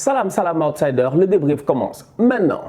Salam, salam outsider, le débrief commence maintenant.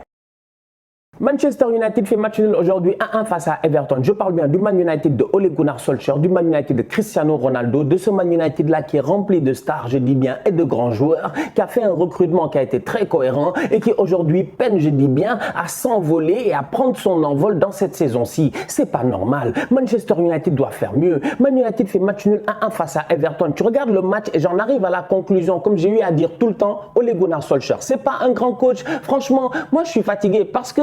Manchester United fait match nul aujourd'hui 1-1 face à Everton. Je parle bien du Man United de Ole Gunnar Solskjaer, du Man United de Cristiano Ronaldo, de ce Man United là qui est rempli de stars, je dis bien, et de grands joueurs, qui a fait un recrutement qui a été très cohérent et qui aujourd'hui peine, je dis bien, à s'envoler et à prendre son envol dans cette saison-ci. C'est pas normal. Manchester United doit faire mieux. Man United fait match nul 1-1 face à Everton. Tu regardes le match et j'en arrive à la conclusion, comme j'ai eu à dire tout le temps, Ole Gunnar Solskjaer. C'est pas un grand coach. Franchement, moi je suis fatigué parce que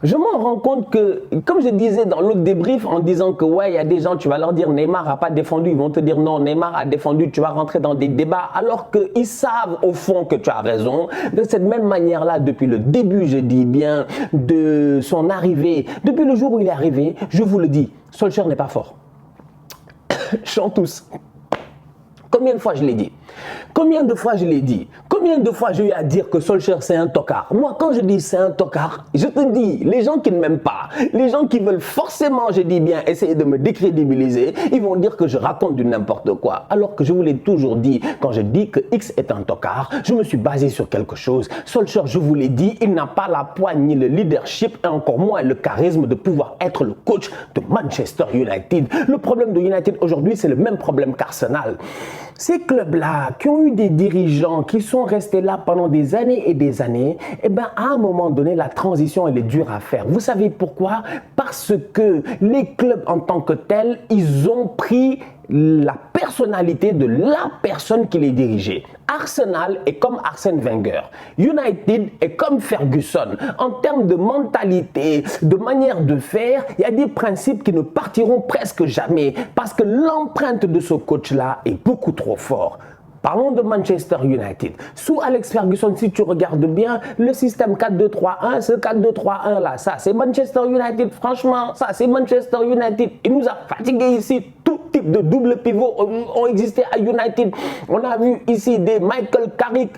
je m'en rends compte que, comme je disais dans l'autre débrief, en disant que ouais, il y a des gens, tu vas leur dire Neymar n'a pas défendu, ils vont te dire non, Neymar a défendu, tu vas rentrer dans des débats, alors qu'ils savent au fond que tu as raison. De cette même manière-là, depuis le début, je dis bien, de son arrivée, depuis le jour où il est arrivé, je vous le dis, Solskjaer n'est pas fort. Chante tous. Combien de fois je l'ai dit? Combien de fois je l'ai dit? Combien de fois j'ai eu à dire que Solskjaer c'est un tocard? Moi quand je dis c'est un tocard, je te dis, les gens qui ne m'aiment pas, les gens qui veulent forcément, je dis bien, essayer de me décrédibiliser, ils vont dire que je raconte du n'importe quoi. Alors que je vous l'ai toujours dit, quand je dis que X est un tocard, je me suis basé sur quelque chose. Solskjaer, je vous l'ai dit, il n'a pas la poigne ni le leadership et encore moins le charisme de pouvoir être le coach de Manchester United. Le problème de United aujourd'hui, c'est le même problème qu'Arsenal. Ces clubs-là qui ont eu des dirigeants qui sont restés là pendant des années et des années, eh ben à un moment donné, la transition, elle est dure à faire. Vous savez pourquoi? Parce que les clubs en tant que tels, ils ont pris la personnalité de la personne qui les dirigeait. Arsenal est comme Arsène Wenger. United est comme Ferguson. En termes de mentalité, de manière de faire, il y a des principes qui ne partiront presque jamais parce que l'empreinte de ce coach-là est beaucoup trop fort. Parlons de Manchester United. Sous Alex Ferguson, si tu regardes bien, le système 4-2-3-1, ce 4-2-3-1 là, ça c'est Manchester United. Franchement, ça c'est Manchester United. Il nous a fatigués ici. Tout type de double pivot ont existé à United. On a vu ici des Michael Carrick,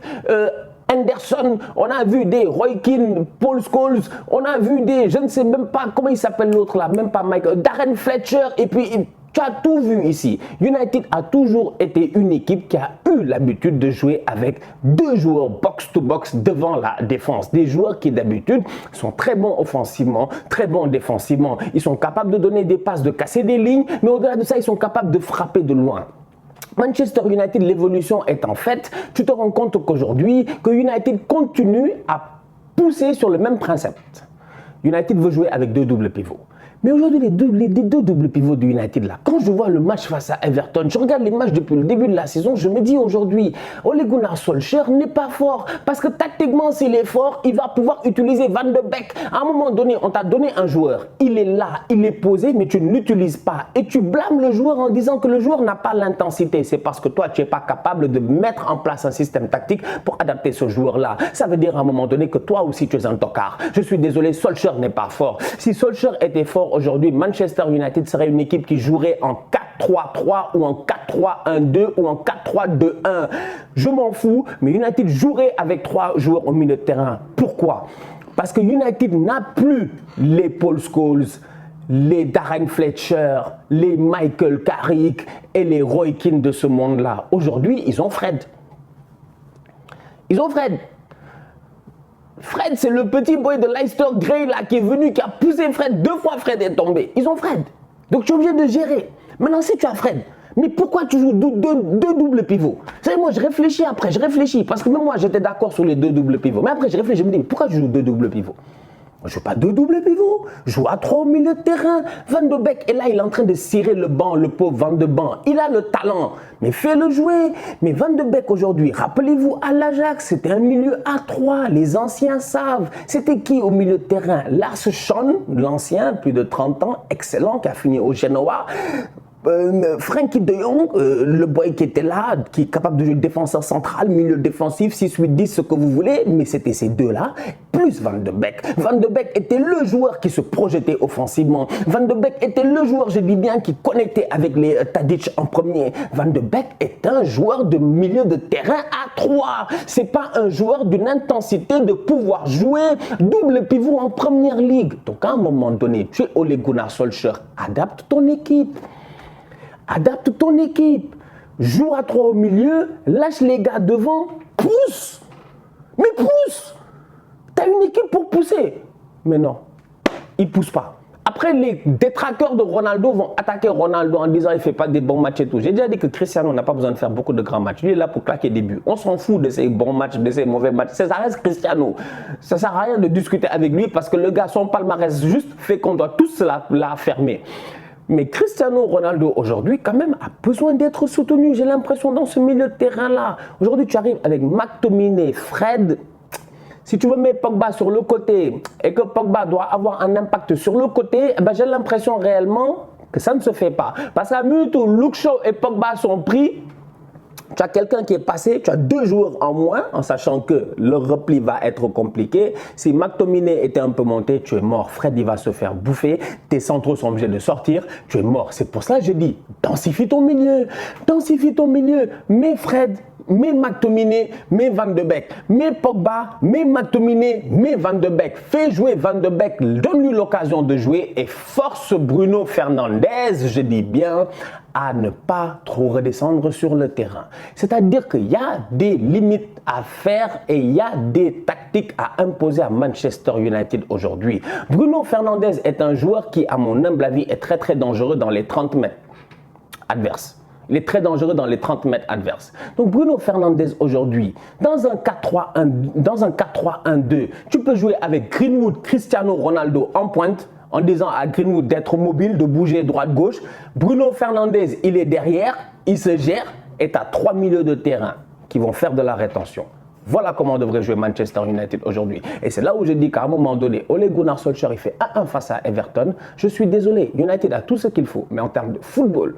Henderson, on a vu des Roy Keane, Paul Scholes, on a vu des, je ne sais même pas comment il s'appelle l'autre là, même pas Michael, Darren Fletcher, et puis tu as tout vu ici. United a toujours été une équipe qui a eu l'habitude de jouer avec deux joueurs box-to-box devant la défense. Des joueurs qui d'habitude sont très bons offensivement, très bons défensivement. Ils sont capables de donner des passes, de casser des lignes, mais au-delà de ça, ils sont capables de frapper de loin. Manchester United, l'évolution est en fait, tu te rends compte qu'aujourd'hui, que United continue à pousser sur le même principe. United veut jouer avec deux doubles pivots. Mais aujourd'hui, les deux doubles pivots de United là, quand je vois le match face à Everton, je regarde les matchs depuis le début de la saison, je me dis aujourd'hui, Ole Gunnar Solskjaer n'est pas fort parce que tactiquement, s'il est fort, il va pouvoir utiliser Van de Beek. À un moment donné, on t'a donné un joueur, il est là, il est posé, mais tu ne l'utilises pas et tu blâmes le joueur en disant que le joueur n'a pas l'intensité. C'est parce que toi, tu n'es pas capable de mettre en place un système tactique pour adapter ce joueur-là. Ça veut dire à un moment donné que toi aussi, tu es un tocard. Je suis désolé, Solskjaer n'est pas fort. Si Solskjaer était fort, aujourd'hui, Manchester United serait une équipe qui jouerait en 4-3-3 ou en 4-3-1-2 ou en 4-3-2-1. Je m'en fous, mais United jouerait avec trois joueurs au milieu de terrain. Pourquoi? Parce que United n'a plus les Paul Scholes, les Darren Fletcher, les Michael Carrick et les Roy Keane de ce monde-là. Aujourd'hui, ils ont Fred. Ils ont Fred. Fred, c'est le petit boy de Leicester Gray là qui est venu, qui a poussé Fred. 2 fois Fred est tombé. Ils ont Fred. Donc tu es obligé de gérer. Maintenant, si tu as Fred, mais pourquoi tu joues deux doubles pivots? Vous savez, moi je réfléchis après, je réfléchis. Parce que même moi j'étais d'accord sur les deux doubles pivots. Mais après je réfléchis, je me dis, mais pourquoi tu joues deux doubles pivots? Je ne joue pas deux doubles pivots, je joue à 3 au milieu de terrain. Van de Beek est là, il est en train de cirer le banc, le pauvre Van de Beek. Il a le talent, mais fais-le jouer. Mais Van de Beek aujourd'hui, rappelez-vous à l'Ajax, c'était un milieu à 3. Les anciens savent. C'était qui au milieu de terrain? Lars Schön, l'ancien, plus de 30 ans, excellent, qui a fini au Genoa. Frenkie de Jong, le boy qui était là, qui est capable de jouer défenseur central, milieu défensif, 6-8-10, ce que vous voulez, mais c'était ces deux-là, plus Van de Beek. Van de Beek était le joueur qui se projetait offensivement. Van de Beek était le joueur, je dis bien, qui connectait avec les Tadic en premier. Van de Beek est un joueur de milieu de terrain à 3. C'est pas un joueur d'une intensité de pouvoir jouer double pivot en première ligue. Donc à un moment donné, tu es Ole Gunnar Solskjaer, adapte ton équipe. Adapte ton équipe. Joue à 3 au milieu, lâche les gars devant, pousse. pousser. Mais non, il ne pousse pas. Après, les détracteurs de Ronaldo vont attaquer Ronaldo en disant qu'il ne fait pas des bons matchs et tout. J'ai déjà dit que Cristiano n'a pas besoin de faire beaucoup de grands matchs. Lui est là pour claquer des buts. On s'en fout de ses bons matchs, de ses mauvais matchs. Ça reste Cristiano. Ça ne sert à rien de discuter avec lui parce que le gars, son palmarès juste fait qu'on doit tous la fermer. Mais Cristiano Ronaldo, aujourd'hui, quand même, a besoin d'être soutenu. J'ai l'impression dans ce milieu de terrain-là. Aujourd'hui, tu arrives avec McTominay, Fred. Si tu veux mettre Pogba sur le côté et que Pogba doit avoir un impact sur le côté, ben j'ai l'impression réellement que ça ne se fait pas. Parce qu'à minute où Luke Shaw et Pogba sont pris, tu as quelqu'un qui est passé, tu as 2 joueurs en moins, en sachant que le repli va être compliqué. Si McTominay était un peu monté, tu es mort. Fred, il va se faire bouffer. Tes centraux sont obligés de sortir. Tu es mort. C'est pour ça que je dis, densifie ton milieu. Densifie ton milieu. Mets Fred, mets McTominay, mets Van de Beek. Mets Pogba, mets McTominay, mets Van de Beek. Fais jouer Van de Beek. Donne-lui l'occasion de jouer et force Bruno Fernandes, je dis bien, à ne pas trop redescendre sur le terrain. C'est-à-dire qu'il y a des limites à faire et il y a des tactiques à imposer à Manchester United aujourd'hui. Bruno Fernandes est un joueur qui, à mon humble avis, est très très dangereux dans les 30 mètres adverses. Il est très dangereux dans les 30 mètres adverses. Donc Bruno Fernandes aujourd'hui, dans un 4-3-1-2, tu peux jouer avec Greenwood, Cristiano Ronaldo en pointe, en disant à Greenwood d'être mobile, de bouger droite-gauche. Bruno Fernandes, il est derrière, il se gère et tu as 3 milieux de terrain qui vont faire de la rétention. Voilà comment devrait jouer Manchester United aujourd'hui. Et c'est là où je dis qu'à un moment donné, Ole Gunnar Solskjaer, il fait 1-1 face à Everton. Je suis désolé, United a tout ce qu'il faut, mais en termes de football,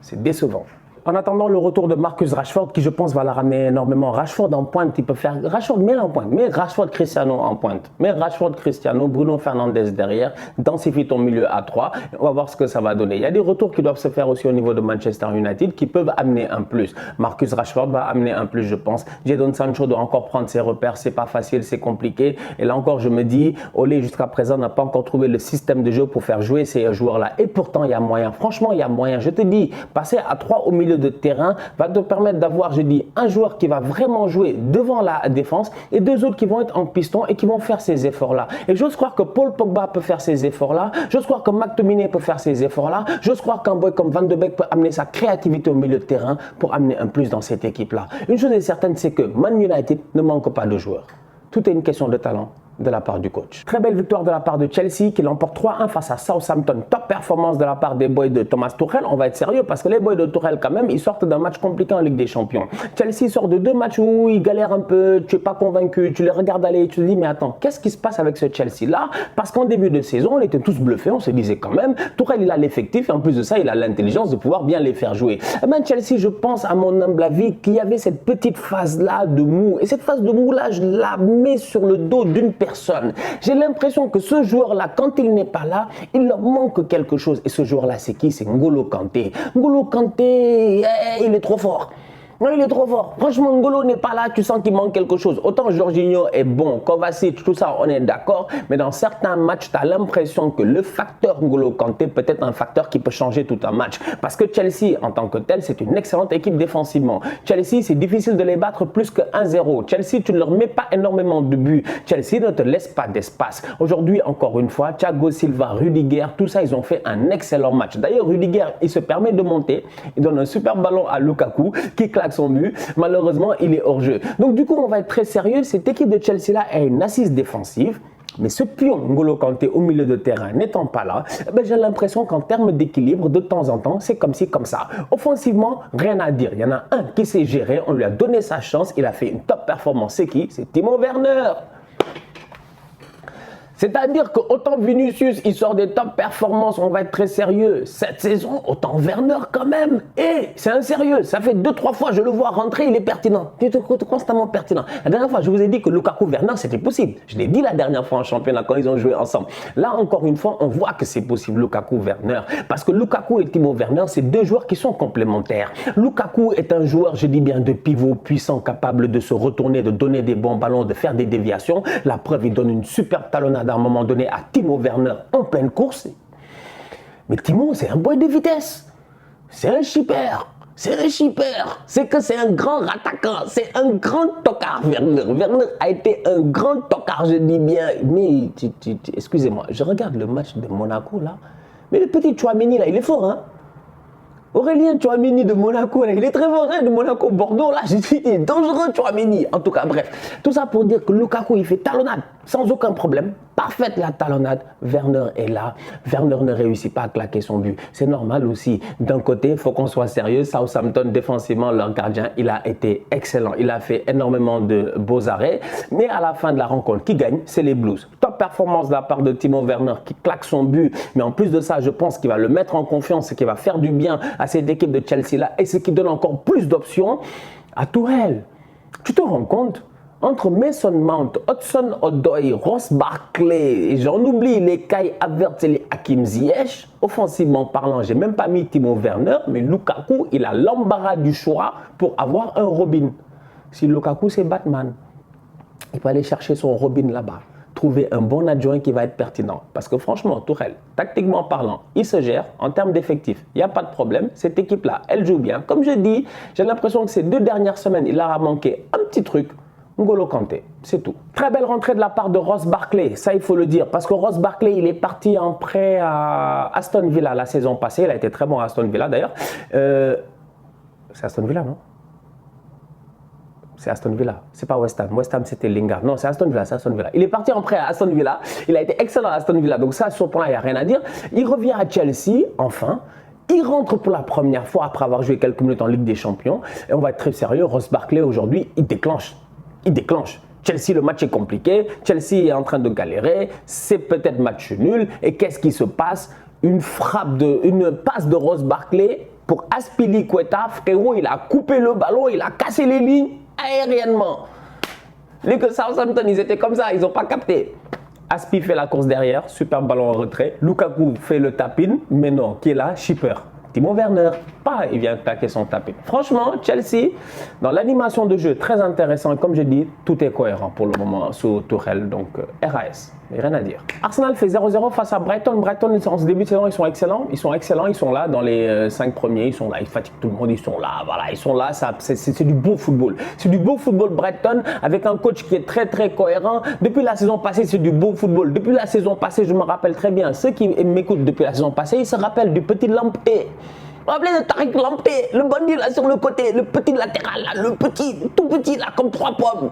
c'est décevant. En attendant le retour de Marcus Rashford, qui je pense va la ramener énormément. Rashford en pointe, il peut faire... Rashford, mets-le en pointe. Mets Rashford Cristiano en pointe. Mets Rashford Cristiano, Bruno Fernandes derrière. Densifie ton milieu à 3. On va voir ce que ça va donner. Il y a des retours qui doivent se faire aussi au niveau de Manchester United qui peuvent amener un plus. Marcus Rashford va amener un plus, je pense. Jadon Sancho doit encore prendre ses repères. C'est pas facile, c'est compliqué. Et là encore, je me dis, Ole, jusqu'à présent, n'a pas encore trouvé le système de jeu pour faire jouer ces joueurs-là. Et pourtant, il y a moyen. Franchement, il y a moyen. Je te dis, passer à 3 au milieu de terrain va te permettre d'avoir, je dis, un joueur qui va vraiment jouer devant la défense et 2 autres qui vont être en piston et qui vont faire ces efforts-là. Et j'ose croire que Paul Pogba peut faire ces efforts-là. J'ose croire que McTominay peut faire ces efforts-là. J'ose croire qu'un boy comme Van de Beek peut amener sa créativité au milieu de terrain pour amener un plus dans cette équipe-là. Une chose est certaine, c'est que Man United ne manque pas de joueurs. Tout est une question de talent de la part du coach. Très belle victoire de la part de Chelsea qui l'emporte 3-1 face à Southampton. Top performance de la part des boys de Thomas Tuchel. On va être sérieux parce que les boys de Tuchel quand même, ils sortent d'un match compliqué en Ligue des Champions. Chelsea sort de 2 matchs où ils galèrent un peu, tu n'es pas convaincu, tu les regardes aller, tu te dis mais attends, qu'est-ce qui se passe avec ce Chelsea-là? Parce qu'en début de saison, on était tous bluffés, on se disait quand même, Tuchel il a l'effectif et en plus de ça, il a l'intelligence de pouvoir bien les faire jouer. Eh bien, Chelsea, je pense à mon humble avis qu'il y avait cette petite phase-là de mou. Et cette phase de mou-là, je la mets sur le dos d'une personne. J'ai l'impression que ce joueur-là, quand il n'est pas là, il leur manque quelque chose. Et ce joueur-là, c'est qui? C'est N'Golo Kanté. N'Golo Kanté, il est trop fort. Non, il est trop fort. Franchement, N'Golo n'est pas là, tu sens qu'il manque quelque chose. Autant Jorginho est bon, Kovacic, tout ça, on est d'accord. Mais dans certains matchs, tu as l'impression que le facteur N'Golo Kanté peut être un facteur qui peut changer tout un match. Parce que Chelsea, en tant que tel, c'est une excellente équipe défensivement. Chelsea, c'est difficile de les battre plus que 1-0. Chelsea, tu ne leur mets pas énormément de buts. Chelsea ne te laisse pas d'espace. Aujourd'hui, encore une fois, Thiago Silva, Rudiger, tout ça, ils ont fait un excellent match. D'ailleurs, Rudiger, il se permet de monter. Il donne un super ballon à Lukaku qui claque son but. Malheureusement, il est hors jeu. Donc, du coup, on va être très sérieux. Cette équipe de Chelsea-là a une assise défensive. Mais ce pion, N'Golo Kanté, au milieu de terrain, n'étant pas là, j'ai l'impression qu'en termes d'équilibre, de temps en temps, c'est comme ci, comme ça. Offensivement, rien à dire. Il y en a un qui s'est géré. On lui a donné sa chance. Il a fait une top performance. C'est qui? C'est Timo Werner. C'est-à-dire que autant Vinicius, il sort des top performances, on va être très sérieux. Cette saison, autant Werner quand même. Et c'est un sérieux. Ça fait 2-3 fois, je le vois rentrer, il est pertinent. Il est constamment pertinent. La dernière fois, je vous ai dit que Lukaku-Werner, c'était possible. Je l'ai dit la dernière fois en championnat quand ils ont joué ensemble. Là, encore une fois, on voit que c'est possible, Lukaku-Werner. Parce que Lukaku et Timo Werner, c'est 2 joueurs qui sont complémentaires. Lukaku est un joueur, je dis bien, de pivot puissant, capable de se retourner, de donner des bons ballons, de faire des déviations. La preuve, il donne une superbe talonnade à un moment donné à Timo Werner en pleine course. Mais Timo, c'est un boy de vitesse. C'est un shipper. C'est un shipper. C'est que c'est un grand attaquant. C'est un grand tocard, Werner. Werner a été un grand tocard, je dis bien. Mais, excusez-moi, je regarde le match de Monaco, là. Mais le petit Tchouaméni, là, il est fort, hein. Aurélien Tchouaméni de Monaco, là, il est très fort, hein, de Monaco, Bordeaux, là, j'ai dit, il est dangereux, Tchouaméni. En tout cas, bref, tout ça pour dire que Lukaku, il fait talonnade, sans aucun problème. Parfaite la talonnade, Werner est là, Werner ne réussit pas à claquer son but. C'est normal aussi. D'un côté, il faut qu'on soit sérieux, Southampton, défensivement, leur gardien, il a été excellent. Il a fait énormément de beaux arrêts, mais à la fin de la rencontre, qui gagne, c'est les Blues. Top performance de la part de Timo Werner, qui claque son but, mais en plus de ça, je pense qu'il va le mettre en confiance et qu'il va faire du bien à cette équipe de Chelsea-là, et ce qui donne encore plus d'options à Tourelle. Tu te rends compte? Entre Mason Mount, Hudson-Odoi, Ross Barkley, et j'en oublie les Kai Havertz et les Hakim Ziyech, offensivement parlant, j'ai même pas mis Timo Werner, mais Lukaku, il a l'embarras du choix pour avoir un Robin. Si Lukaku, c'est Batman, il peut aller chercher son Robin là-bas, trouver un bon adjoint qui va être pertinent. Parce que franchement, Tourelle, tactiquement parlant, il se gère en termes d'effectifs. Il n'y a pas de problème. Cette équipe-là, elle joue bien. Comme je dis, j'ai l'impression que ces 2 dernières semaines, il leur a manqué un petit truc. N'Golo Kanté, c'est tout. Très belle rentrée de la part de Ross Barkley, ça il faut le dire, parce que Ross Barkley, il est parti en prêt à Aston Villa la saison passée, il a été très bon à Aston Villa d'ailleurs. C'est Aston Villa, non? C'est Aston Villa, c'est pas West Ham. West Ham c'était Lingard. Non, c'est Aston Villa, c'est Aston Villa. Il est parti en prêt à Aston Villa, il a été excellent à Aston Villa, donc ça sur ce point-là, il n'y a rien à dire. Il revient à Chelsea, enfin. Il rentre pour la première fois après avoir joué quelques minutes en Ligue des Champions. Et on va être très sérieux, Ross Barkley aujourd'hui, il déclenche. Il déclenche. Chelsea, le match est compliqué. Chelsea est en train de galérer. C'est peut-être match nul. Et qu'est-ce qui se passe? Une passe de Ross Barkley pour Azpilicueta. Frérot, il a coupé le ballon, il a cassé les lignes aériennement. Les que Southampton, ils étaient comme ça, ils n'ont pas capté. Aspi fait la course derrière, super ballon en retrait. Lukaku fait le tap-in, mais non, qui est là? Shipper. Timo Werner, il vient claquer son tapis. Franchement, Chelsea, dans l'animation de jeu, très intéressant. Et comme je dis, tout est cohérent pour le moment sous Tuchel. Donc, RAS, rien à dire. Arsenal fait 0-0 face à Brighton. Brighton, en ce début de saison, ils sont excellents. Ils sont excellents, ils sont là dans les 5 premiers. Ils sont là, ils fatiguent tout le monde. Ils sont là, voilà, ils sont là. C'est du beau football. C'est du beau football Brighton avec un coach qui est très, très cohérent. Depuis la saison passée, c'est du beau football. Depuis la saison passée, je me rappelle très bien. Ceux qui m'écoutent depuis la saison passée, ils se rappellent du petit Lamptey. Vous vous rappelez de Tariq Lamptey, le bandit là sur le côté, le petit latéral là, le petit, tout petit là, comme 3 pommes.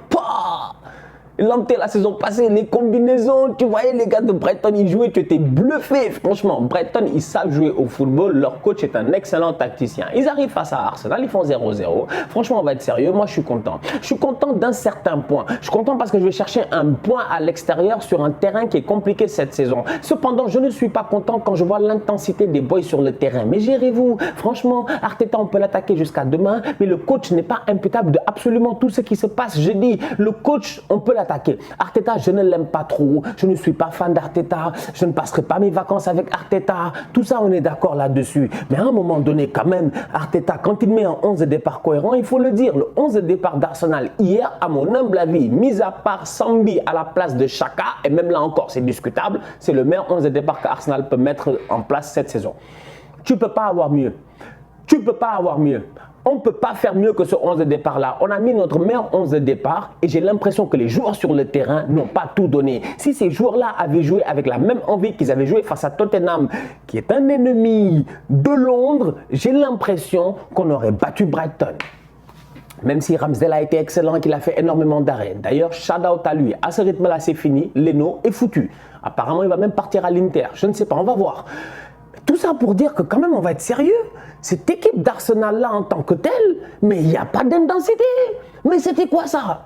Lamptey la saison passée, les combinaisons, tu voyais les gars de Brighton, ils jouaient, tu étais bluffé. Franchement, Brighton, ils savent jouer au football. Leur coach est un excellent tacticien. Ils arrivent face à Arsenal, ils font 0-0. Franchement, on va être sérieux. Moi, je suis content. Je suis content d'un certain point. Je suis content parce que je vais chercher un point à l'extérieur sur un terrain qui est compliqué cette saison. Cependant, je ne suis pas content quand je vois l'intensité des boys sur le terrain. Mais gérez-vous. Franchement, Arteta, on peut l'attaquer jusqu'à demain, mais le coach n'est pas imputable de absolument tout ce qui se passe. Je dis, le coach, on peut l'attaquer. Arteta, je ne l'aime pas trop. Je ne suis pas fan d'Arteta. Je ne passerai pas mes vacances avec Arteta. Tout ça, on est d'accord là-dessus. Mais à un moment donné, quand même, Arteta, quand il met un 11 de départ cohérent, il faut le dire, le 11 de départ d'Arsenal hier, à mon humble avis, mis à part Sambi à la place de Xhaka, et même là encore, c'est discutable, c'est le meilleur 11 de départ qu'Arsenal peut mettre en place cette saison. Tu ne peux pas avoir mieux. Tu ne peux pas avoir mieux. On ne peut pas faire mieux que ce 11 de départ-là. On a mis notre meilleur 11 de départ et j'ai l'impression que les joueurs sur le terrain n'ont pas tout donné. Si ces joueurs-là avaient joué avec la même envie qu'ils avaient joué face à Tottenham, qui est un ennemi de Londres, j'ai l'impression qu'on aurait battu Brighton. Même si Ramsdale a été excellent, qu'il a fait énormément d'arrêts. D'ailleurs, shout out à lui. À ce rythme-là, c'est fini. Leno est foutu. Apparemment, il va même partir à l'Inter. Je ne sais pas, on va voir. Tout ça pour dire que quand même, on va être sérieux. Cette équipe d'Arsenal-là en tant que telle, mais il n'y a pas d'intensité. Mais c'était quoi ça?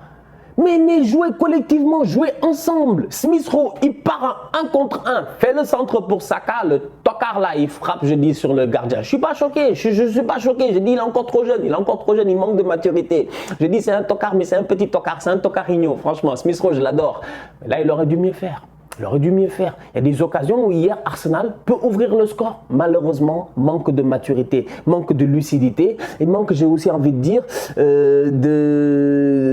Mais jouer collectivement, jouer ensemble. Smith Rowe, il part en 1 contre 1. Fait le centre pour Saka. Le tocard là, il frappe, je dis, sur le gardien. Je suis pas choqué. Je suis pas choqué. Je dis, il est encore trop jeune. Il est encore trop jeune. Il manque de maturité. Je dis, c'est un tocard, mais c'est un petit tocard. C'est un tocarigno. Franchement, Smith Rowe, je l'adore. Mais là, il aurait dû mieux faire. Il aurait dû mieux faire. Il y a des occasions où hier, Arsenal peut ouvrir le score. Malheureusement, manque de maturité, manque de lucidité et manque, j'ai aussi envie de dire,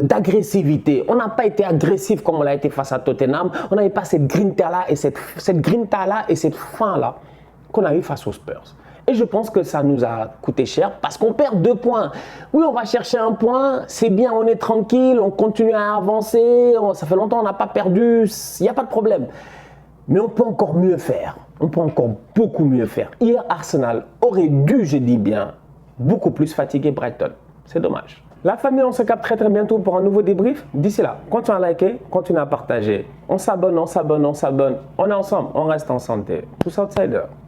d'agressivité. On n'a pas été agressif comme on l'a été face à Tottenham. On n'avait pas cette grinta-là et cette faim-là qu'on a eu face aux Spurs. Et je pense que ça nous a coûté cher parce qu'on perd 2 points. Oui, on va chercher un point, c'est bien, on est tranquille, on continue à avancer, ça fait longtemps qu'on n'a pas perdu, il n'y a pas de problème. Mais on peut encore mieux faire, on peut encore beaucoup mieux faire. Hier, Arsenal aurait dû, je dis bien, beaucoup plus fatiguer Brighton. C'est dommage. La famille, on se capte très très bientôt pour un nouveau débrief. D'ici là, continuez à liker, continuez à partager. On s'abonne, on s'abonne, on s'abonne. On est ensemble, on reste en santé. Tous outsiders.